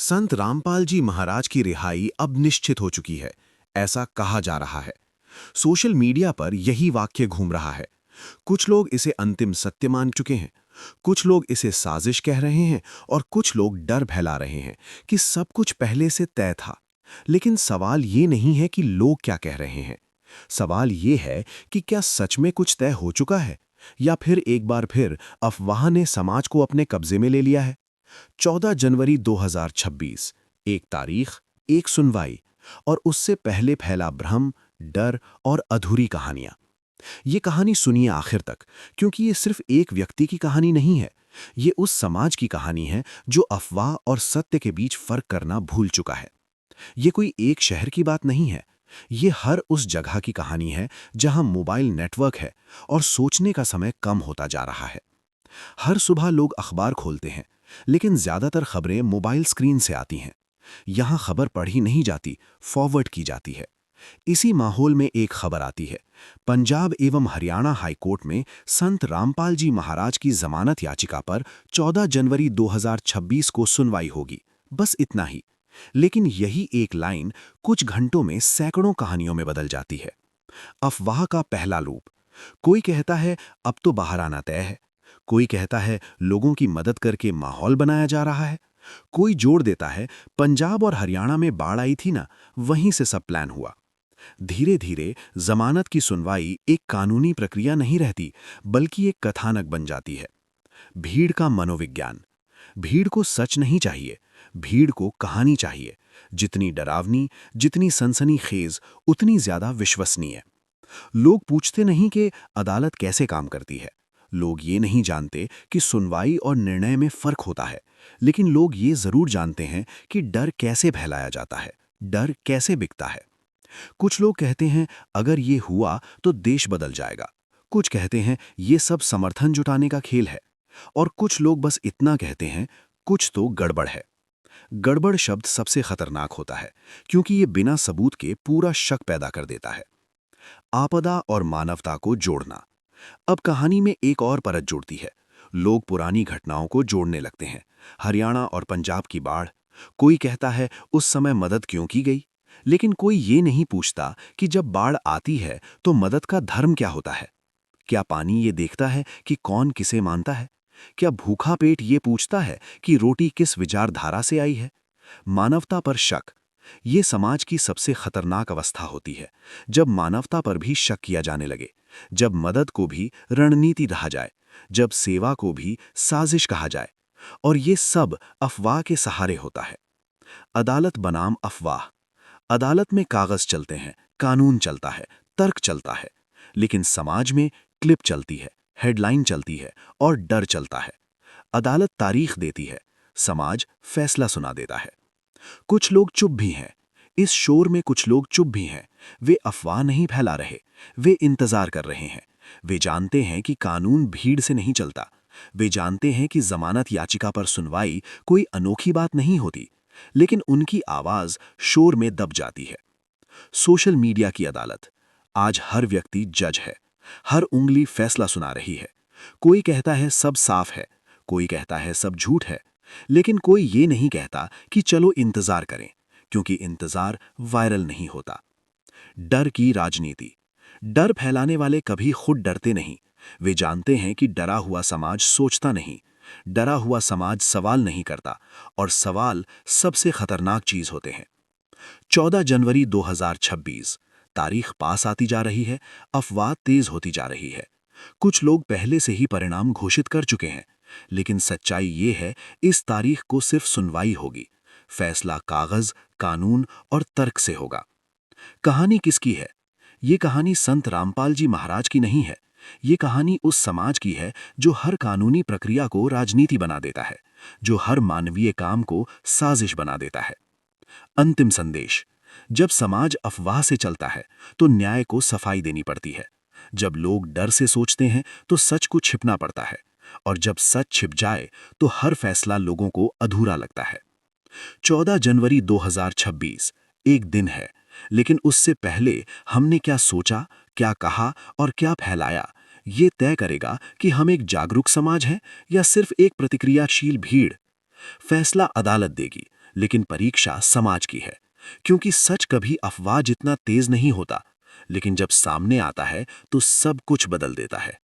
संत रामपाल जी महाराज की रिहाई अब निश्चित हो चुकी है, ऐसा कहा जा रहा है। सोशल मीडिया पर यही वाक्य घूम रहा है। कुछ लोग इसे अंतिम सत्य मान चुके हैं, कुछ लोग इसे साजिश कह रहे हैं और कुछ लोग डर फैला रहे हैं कि सब कुछ पहले से तय था। लेकिन सवाल ये नहीं है कि लोग क्या कह रहे हैं। सवाल ये है कि क्या सच में कुछ तय हो चुका है या फिर एक बार फिर अफवाह ने समाज को अपने कब्जे में ले लिया है। 14 जनवरी 2026, एक तारीख, एक सुनवाई और उससे पहले फैला भ्रम, डर और अधूरी कहानियां। ये कहानी सुनिए आखिर तक, क्योंकि ये सिर्फ एक व्यक्ति की कहानी नहीं है। ये उस समाज की कहानी है जो अफवाह और सत्य के बीच फर्क करना भूल चुका है। ये कोई एक शहर की बात नहीं है। ये हर उस जगह की कहानी है जहां मोबाइल नेटवर्क है और सोचने का समय कम होता जा रहा है। हर सुबह लोग अखबार खोलते हैं, लेकिन ज्यादातर खबरें मोबाइल स्क्रीन से आती हैं। यहां खबर पढ़ी नहीं जाती, फॉरवर्ड की जाती है। इसी माहौल में एक खबर आती है, पंजाब एवं हरियाणा हाईकोर्ट में संत रामपाल जी महाराज की जमानत याचिका पर 14 जनवरी 2026 को सुनवाई होगी। बस इतना ही। लेकिन यही एक लाइन कुछ घंटों में सैकड़ों कहानियों में बदल जाती है। अफवाह का पहला लूप। कोई कहता है अब तो बाहर आना तय है। कोई कहता है लोगों की मदद करके माहौल बनाया जा रहा है। कोई जोड़ देता है पंजाब और हरियाणा में बाढ़ आई थी ना, वहीं से सब प्लान हुआ। धीरे धीरे जमानत की सुनवाई एक कानूनी प्रक्रिया नहीं रहती, बल्कि एक कथानक बन जाती है। भीड़ का मनोविज्ञान। भीड़ को सच नहीं चाहिए, भीड़ को कहानी चाहिए। जितनी डरावनी, जितनी सनसनीखेज, उतनी ज्यादा विश्वसनीय। लोग पूछते नहीं कि अदालत कैसे काम करती है। लोग ये नहीं जानते कि सुनवाई और निर्णय में फर्क होता है। लेकिन लोग ये जरूर जानते हैं कि डर कैसे फैलाया जाता है, डर कैसे बिकता है। कुछ लोग कहते हैं अगर ये हुआ तो देश बदल जाएगा। कुछ कहते हैं ये सब समर्थन जुटाने का खेल है। और कुछ लोग बस इतना कहते हैं, कुछ तो गड़बड़ है। गड़बड़ शब्द सबसे खतरनाक होता है, क्योंकि ये बिना सबूत के पूरा शक पैदा कर देता है। आपदा और मानवता को जोड़ना। अब कहानी में एक और परत जुड़ती है। लोग पुरानी घटनाओं को जोड़ने लगते हैं। हरियाणा और पंजाब की बाढ़। कोई कहता है उस समय मदद क्यों की गई, लेकिन कोई ये नहीं पूछता कि जब बाढ़ आती है तो मदद का धर्म क्या होता है। क्या पानी ये देखता है कि कौन किसे मानता है? क्या भूखा पेट ये पूछता है कि रोटी किस विचारधारा से आई है? मानवता पर शक। ये समाज की सबसे खतरनाक अवस्था होती है, जब मानवता पर भी शक किया जाने लगे, जब मदद को भी रणनीति रहा जाए, जब सेवा को भी साजिश कहा जाए। और ये सब अफवाह के सहारे होता है। अदालत बनाम अफवाह। अदालत में कागज चलते हैं, कानून चलता है, तर्क चलता है। लेकिन समाज में क्लिप चलती है, हेडलाइन चलती है और डर चलता है। अदालत तारीख देती है, समाज फैसला सुना देता है। कुछ लोग चुप भी हैं। इस शोर में कुछ लोग चुप भी हैं। वे अफवाह नहीं फैला रहे, वे इंतजार कर रहे हैं। वे जानते हैं कि कानून भीड़ से नहीं चलता। वे जानते हैं कि जमानत याचिका पर सुनवाई कोई अनोखी बात नहीं होती। लेकिन उनकी आवाज शोर में दब जाती है। सोशल मीडिया की अदालत। आज हर व्यक्ति जज है। हर उंगली फैसला सुना रही है। कोई कहता है सब साफ है, कोई कहता है सब झूठ है। लेकिन कोई ये नहीं कहता कि चलो इंतजार करें, क्योंकि इंतजार वायरल नहीं होता। डर की राजनीति। डर फैलाने वाले कभी खुद डरते नहीं। वे जानते हैं कि डरा हुआ समाज सोचता नहीं, डरा हुआ समाज सवाल नहीं करता, और सवाल सबसे खतरनाक चीज होते हैं। 14 जनवरी 2026, तारीख पास आती जा रही है, अफवाह तेज होती जा रही है। कुछ लोग पहले से ही परिणाम घोषित कर चुके हैं, लेकिन सच्चाई ये है इस तारीख को सिर्फ सुनवाई होगी। फैसला कागज, कानून और तर्क से होगा। कहानी किसकी है? ये कहानी संत रामपाल जी महाराज की नहीं है। ये कहानी उस समाज की है जो हर कानूनी प्रक्रिया को राजनीति बना देता है, जो हर मानवीय काम को साजिश बना देता है। अंतिम संदेश। जब समाज अफवाह से चलता है तो न्याय को सफाई देनी पड़ती है। जब लोग डर से सोचते हैं तो सच को छिपना पड़ता है। और जब सच छिप जाए तो हर फैसला लोगों को अधूरा लगता है। 14 जनवरी 2026 एक दिन है, लेकिन उससे पहले हमने क्या सोचा, क्या कहा और क्या फैलाया, ये तय करेगा कि हम एक जागरूक समाज हैं या सिर्फ एक प्रतिक्रियाशील भीड़। फैसला अदालत देगी, लेकिन परीक्षा समाज की है, क्योंकि सच कभी अफवाह जितना तेज नहीं होता, लेकिन जब सामने आता है तो सब कुछ बदल देता है।